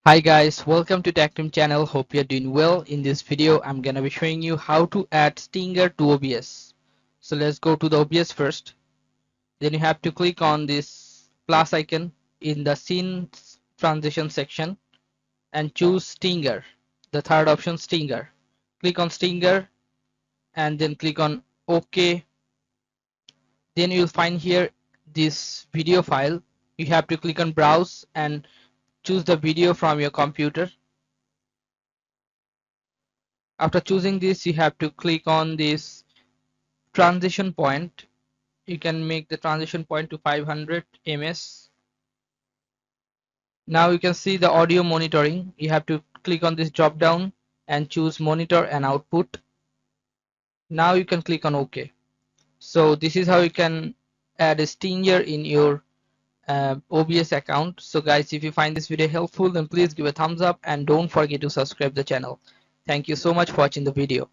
Hi guys, welcome to Tactim channel. Hope you're doing well. In this video, I'm gonna be showing you how to add stinger to OBS. So let's go to the OBS first. Then you have to click on this plus icon in the scene transition section and choose stinger. The third option, stinger. Click on stinger and then click on OK. Then you'll find here this video file. You have to click on browse and choose the video from your computer. After choosing this, you have to click on this transition point. You can make the transition point to 500 ms. Now you can see the audio monitoring. You have to click on this drop down and choose monitor and output. Now you can click on OK. So this is how you can add a stinger in your OBS account. So guys, if you find this video helpful, then please give a thumbs up and don't forget to subscribe the channel. Thank you so much for watching the video.